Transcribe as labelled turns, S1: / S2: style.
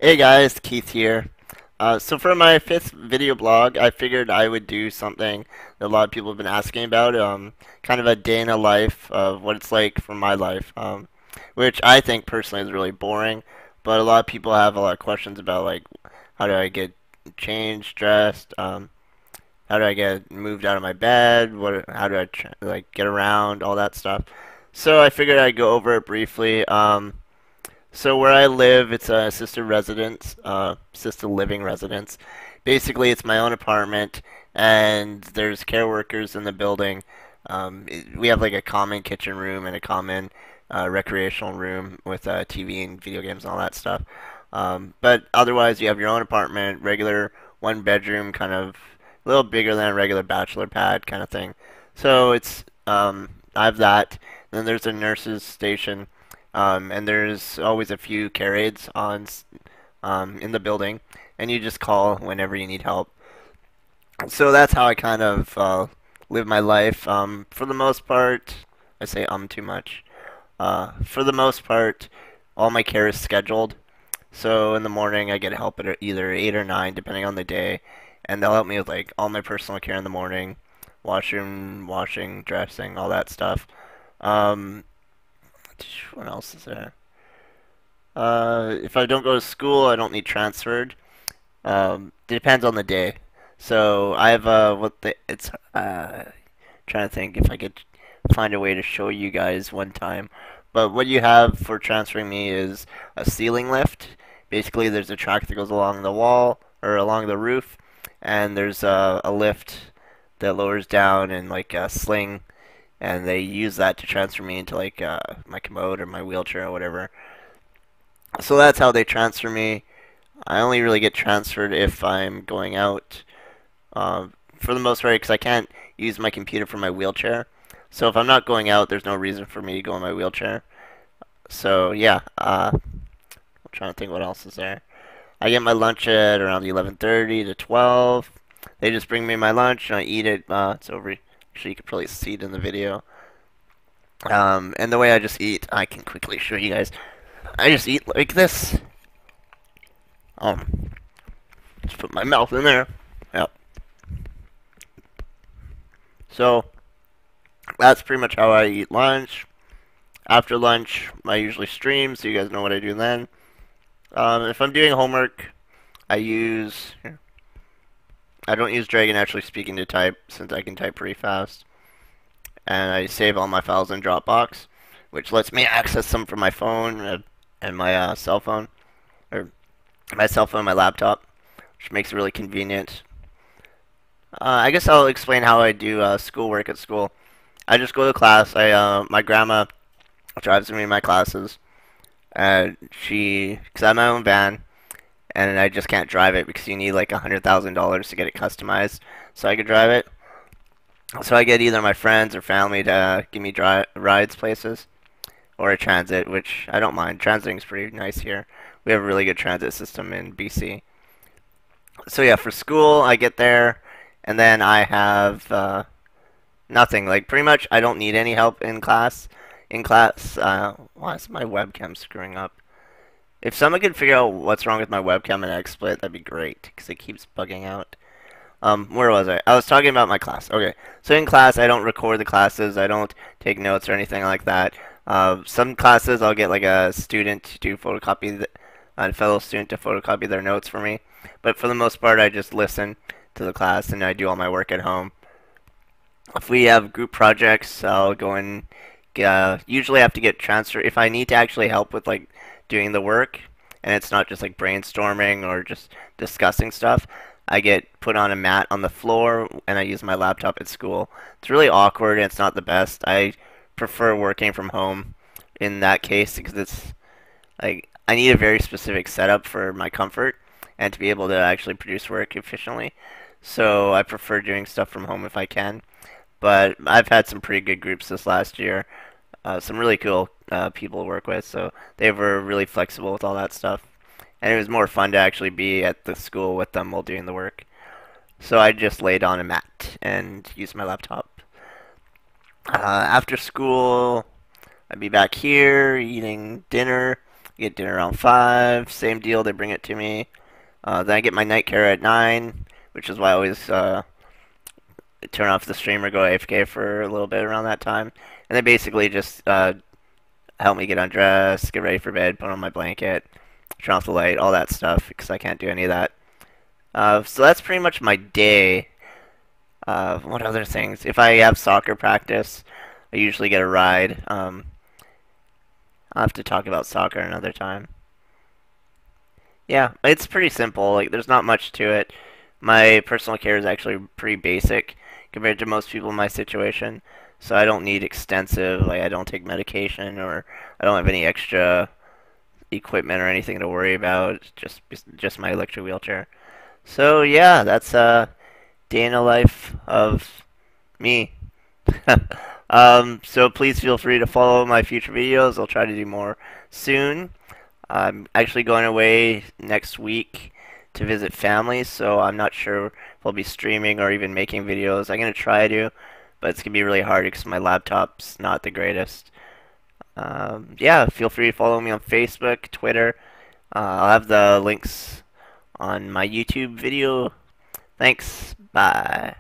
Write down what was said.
S1: Hey guys, Keith here. So for my fifth video blog, I figured I would do something that a lot of people have been asking about, kind of a day in a life of what it's like for my life, which I think personally is really boring, but a lot of people have a lot of questions about like how do I get changed, dressed, how do I get moved out of my bed, how do I like get around, all that stuff. So I figured I'd go over it briefly. So where I live, it's a assisted living residence. Basically, it's my own apartment, and there's care workers in the building. We have like a common kitchen room and a common recreational room with TV and video games and all that stuff. But otherwise, you have your own apartment, regular one bedroom, kind of a little bigger than a regular bachelor pad kind of thing. So I have that. Then there's a nurse's station, and there's always a few care aides in the building, and you just call whenever you need help. So that's how I kind of live my life. For the most part, I say too much. For the most part, all my care is scheduled. So in the morning, I get help at either 8 or 9, depending on the day, and they'll help me with like all my personal care in the morning, washroom, washing, dressing, all that stuff. Um, what else is there? If I don't go to school, I don't need transferred. Depends on the day. So I have it's trying to think if I could find a way to show you guys one time. But what you have for transferring me is a ceiling lift. Basically, there's a track that goes along the wall or along the roof, and there's a lift that lowers down and like a sling, and they use that to transfer me into like my commode or my wheelchair or whatever. So that's how they transfer me. I only really get transferred if I'm going out, for the most part, because I can't use my computer for my wheelchair. So if I'm not going out, there's no reason for me to go in my wheelchair. So yeah, I'm trying to think what else is there. I get my lunch at around 11:30 to 12. They just bring me my lunch and I eat it. It's over. Actually, you can probably see it in the video. And the way I just eat, I can quickly show you guys. I just eat like this. Um, just put my mouth in there. Yep. So that's pretty much how I eat lunch. After lunch, I usually stream, so you guys know what I do then. If I'm doing homework, I use. I don't use Dragon Actually Speaking to type since I can type pretty fast, and I save all my files in Dropbox, which lets me access them from my phone and my cell phone, or my cell phone, my laptop, which makes it really convenient. I guess I'll explain how I do schoolwork at school. I just go to class. My grandma drives me to my classes, and because I have my own van, and I just can't drive it because you need like $100,000 to get it customized, so I could drive it. So I get either my friends or family to give me rides places, or a transit, which I don't mind. Transiting is pretty nice here. We have a really good transit system in BC. So yeah, for school, I get there, and then I have nothing. Like pretty much, I don't need any help in class. Why is my webcam screwing up? If someone could figure out what's wrong with my webcam and XSplit, that'd be great, because it keeps bugging out. Where was I? I was talking about my class. Okay, so in class, I don't record the classes. I don't take notes or anything like that. Some classes, I'll get like a student to photocopy, a fellow student to photocopy their notes for me. But for the most part, I just listen to the class and I do all my work at home. If we have group projects, I'll go and usually have to get transferred if I need to actually help with like doing the work, and it's not just like brainstorming or just discussing stuff. I get put on a mat on the floor and I use my laptop at school. It's really awkward and it's not the best. I prefer working from home in that case because it's like I need a very specific setup for my comfort and to be able to actually produce work efficiently. So I prefer doing stuff from home if I can. But I've had some pretty good groups this last year. Some really cool people to work with, so they were really flexible with all that stuff. And it was more fun to actually be at the school with them while doing the work. So I just laid on a mat and used my laptop. After school, I'd be back here eating dinner, Get dinner around 5. Same deal, they bring it to me. Then I get my night care at 9, which is why I always turn off the stream or go AFK for a little bit around that time. And they basically just help me get undressed, get ready for bed, put on my blanket, turn off the light, all that stuff, because I can't do any of that. So that's pretty much my day. What other things? If I have soccer practice, I usually get a ride. I'll have to talk about soccer another time. Yeah, it's pretty simple. Like, there's not much to it. My personal care is actually pretty basic compared to most people in my situation. So I don't need extensive, like, I don't take medication, or I don't have any extra equipment or anything to worry about. Just my electric wheelchair. So yeah, that's day in the life of me. So please feel free to follow my future videos. I'll try to do more soon. I'm actually going away next week to visit family, so I'm not sure if I'll be streaming or even making videos. I'm going to try to, but it's going to be really hard because my laptop's not the greatest. Yeah, feel free to follow me on Facebook, Twitter. I'll have the links on my YouTube video. Thanks. Bye.